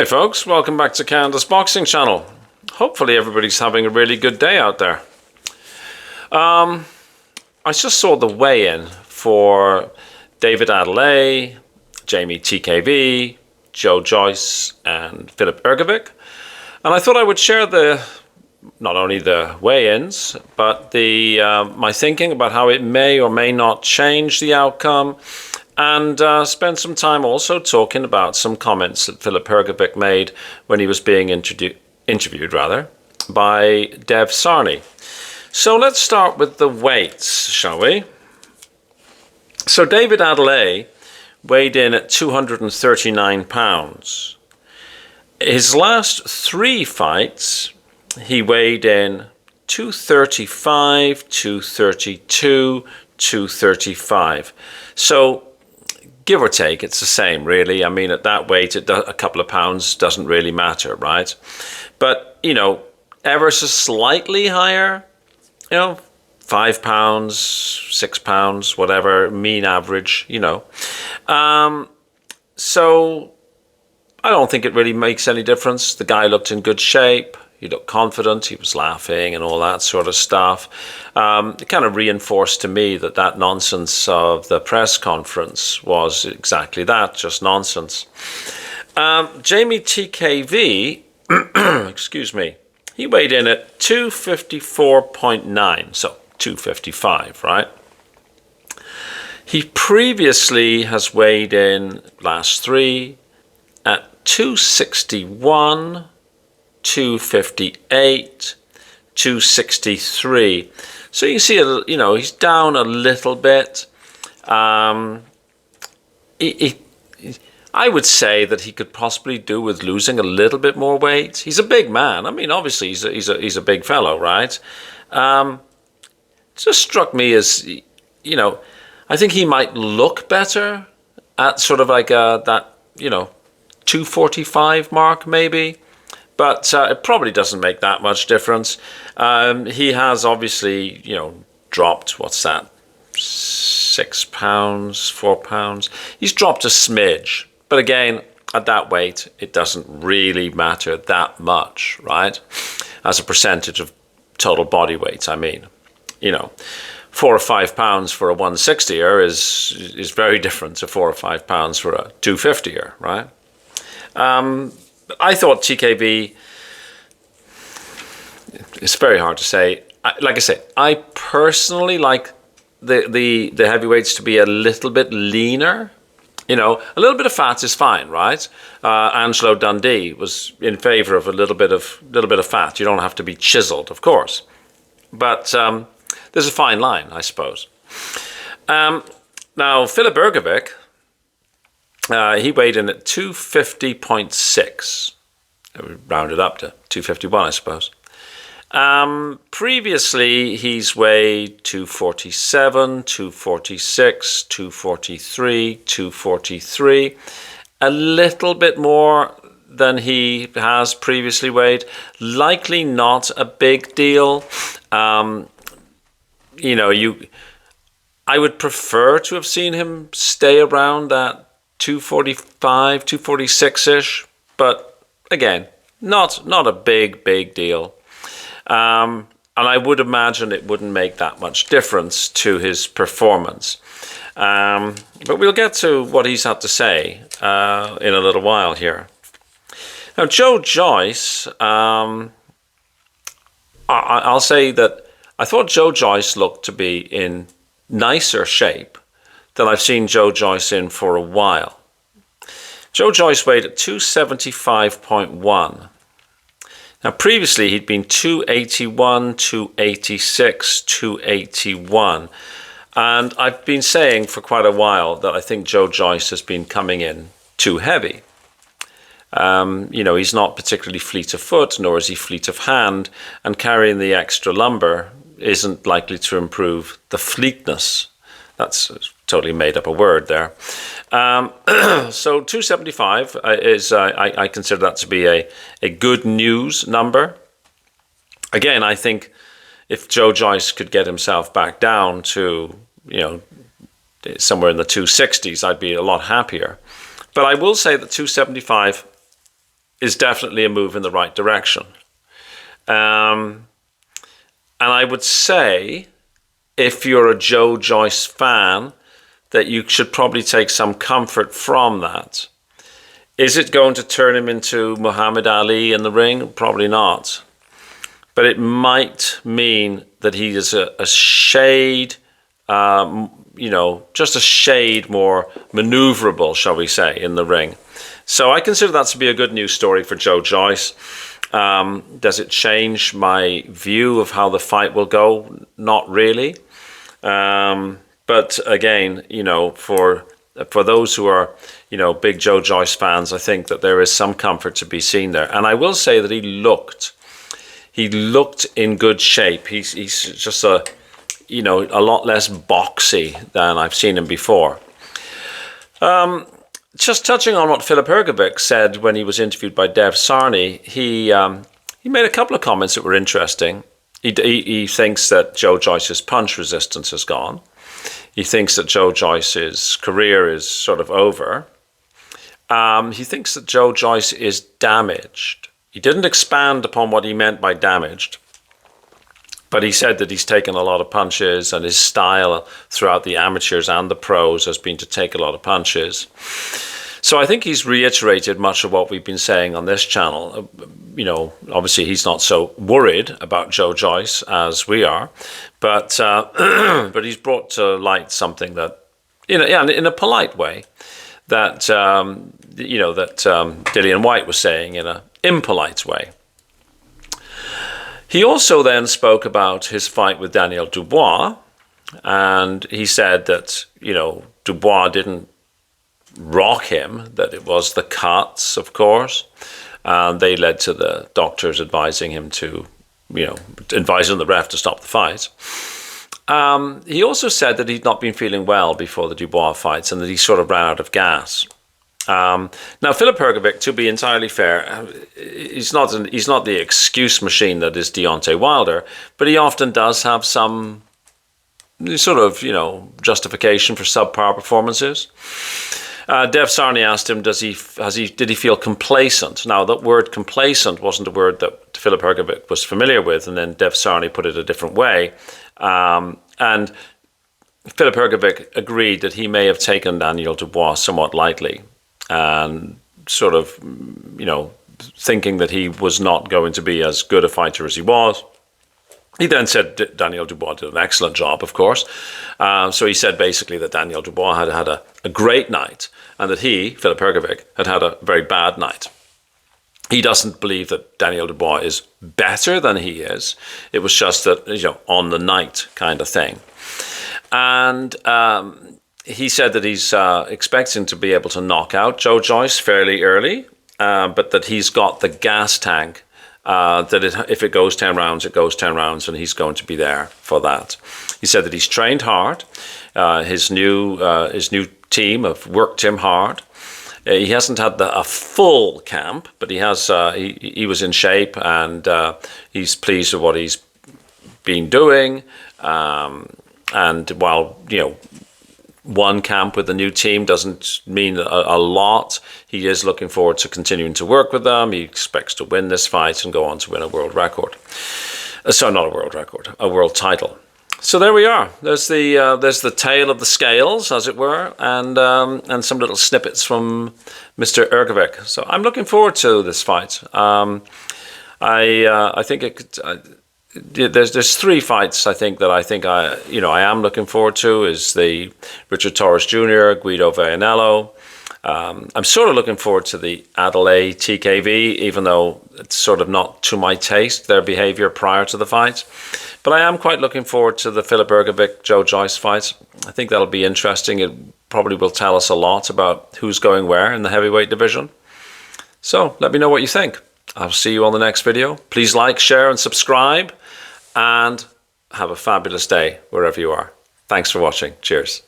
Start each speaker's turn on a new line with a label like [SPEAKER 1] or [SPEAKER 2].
[SPEAKER 1] Hey folks, welcome back to Canada's Boxing Channel. Hopefully everybody's having a really good day out there. I just saw the weigh-in for David Adeleye, Jeamie TKV, Joyce and Filip Hrgovic. And I thought I would share not only the weigh-ins, but my thinking about how it may or may not change the outcome, and spend some time also talking about some comments that Filip Hrgovic made when he was being interviewed by Dev Sarni. So let's start with the weights, shall we? So David Adeleye weighed in at 239 pounds. His last three fights, he weighed in 235, 232, 235. So give or take, it's the same, really. I mean, at that weight, a couple of pounds doesn't really matter, right? But, ever so slightly higher, 5 pounds, 6 pounds, whatever, mean average, So I don't think it really makes any difference. The guy looked in good shape. He looked confident, he was laughing and all that sort of stuff. It kind of reinforced to me that nonsense of the press conference was exactly that, just nonsense. Jeamie TKV, excuse me, he weighed in at 254.9, so 255, right? He previously has weighed in last three at 261, 258, 263. So you can see, he's down a little bit. I would say that he could possibly do with losing a little bit more weight. He's a big man. I mean, obviously he's a big fellow, right? It just struck me as, I think he might look better at sort of like that 245 mark maybe. But it probably doesn't make that much difference. He has obviously, dropped, what's that, 6 pounds, 4 pounds. He's dropped a smidge. But again, at that weight, it doesn't really matter that much, right? As a percentage of total body weight, I mean. 4 or 5 pounds for a 160er is very different to 4 or 5 pounds for a 250er, right? I thought TKV, it's very hard to say. Like I say, I personally like the heavyweights to be a little bit leaner. A little bit of fat is fine, right? Angelo Dundee was in favor of a little bit of fat. You don't have to be chiseled, of course. But there's a fine line, I suppose. Now, Filip Hrgovic, he weighed in at 250.6. Rounded up to 251, I suppose. Previously, he's weighed 247, 246, 243, 243. A little bit more than he has previously weighed. Likely not a big deal. I would prefer to have seen him stay around that 245, 246-ish, but again, not a big deal. And I would imagine it wouldn't make that much difference to his performance. But we'll get to what he's had to say in a little while here. Now, Joyce, I'll say that I thought Joyce looked to be in nicer shape than I've seen Joyce in for a while. Joyce weighed at 275.1. Now, previously, he'd been 281, 286, 281. And I've been saying for quite a while that I think Joyce has been coming in too heavy. He's not particularly fleet of foot, nor is he fleet of hand, and carrying the extra lumber isn't likely to improve the fleetness. That's totally made up a word there. So 275 is, I consider that to be a good news number. Again, I think if Joyce could get himself back down to, somewhere in the 260s, I'd be a lot happier. But I will say that 275 is definitely a move in the right direction. And I would say, if you're a Joe Joyce fan, that you should probably take some comfort from that. Is it going to turn him into Muhammad Ali in the ring? Probably not. But it might mean that he is a shade, just a shade more maneuverable, shall we say, in the ring. So I consider that to be a good news story for Joe Joyce. Does it change my view of how the fight will go? Not really. But again, for those who are, big Joe Joyce fans, I think that there is some comfort to be seen there. And I will say that he looked in good shape. He's just a lot less boxy than I've seen him before. Just touching on what Filip Hrgovic said when he was interviewed by Dev Sarni, he made a couple of comments that were interesting. He thinks that Joe Joyce's punch resistance has gone. He thinks that Joe Joyce's career is sort of over. He thinks that Joe Joyce is damaged. He didn't expand upon what he meant by damaged, but he said that he's taken a lot of punches, and his style throughout the amateurs and the pros has been to take a lot of punches. So I think he's reiterated much of what we've been saying on this channel. Obviously he's not so worried about Joe Joyce as we are, but but he's brought to light something that, in a polite way, that Dillian Whyte was saying in an impolite way. He also then spoke about his fight with Daniel Dubois, and he said that, Dubois didn't rock him, that it was the cuts, of course. They led to the doctors advising him to, advising the ref to stop the fight. He also said that he'd not been feeling well before the Dubois fights and that he sort of ran out of gas. Now, Filip Hrgovic, to be entirely fair, he's not the excuse machine that is Deontay Wilder, but he often does have some sort of, justification for subpar performances. Dev Sarni asked him, did he feel complacent? Now, that word complacent wasn't a word that Filip Hrgovic was familiar with, and then Dev Sarni put it a different way. And Filip Hrgovic agreed that he may have taken Daniel Dubois somewhat lightly, and sort of, thinking that he was not going to be as good a fighter as he was. He then said Daniel Dubois did an excellent job, of course. So he said basically that Daniel Dubois had had a great night, and that he, Filip Hrgovic, had had a very bad night. He doesn't believe that Daniel Dubois is better than he is. It was just that, on the night kind of thing. And he said that he's expecting to be able to knock out Joe Joyce fairly early, but that he's got the gas tank, that if it goes 10 rounds, it goes 10 rounds, and he's going to be there for that. He said that he's trained hard. His new team have worked him hard. He hasn't had a full camp, but he has. He was in shape, and he's pleased with what he's been doing. And while one camp with the new team doesn't mean a lot, he is looking forward to continuing to work with them. He expects to win this fight and go on to win a world record. Sorry, not a world record, a world title. So there we are. There's the tail of the scales, as it were, and some little snippets from Mr. Hergovic. So I'm looking forward to this fight. I think it could. There's three fights I am looking forward to. Is the Richard Torres Jr., Guido Vianello. I'm sort of looking forward to the Adeleye TKV, even though it's sort of not to my taste, their behavior prior to the fight. But I am quite looking forward to the Filip Hrgovic, Joe Joyce fight. I think that'll be interesting. It probably will tell us a lot about who's going where in the heavyweight division. So let me know what you think. I'll see you on the next video. Please like, share, and subscribe. And have a fabulous day wherever you are. Thanks for watching. Cheers.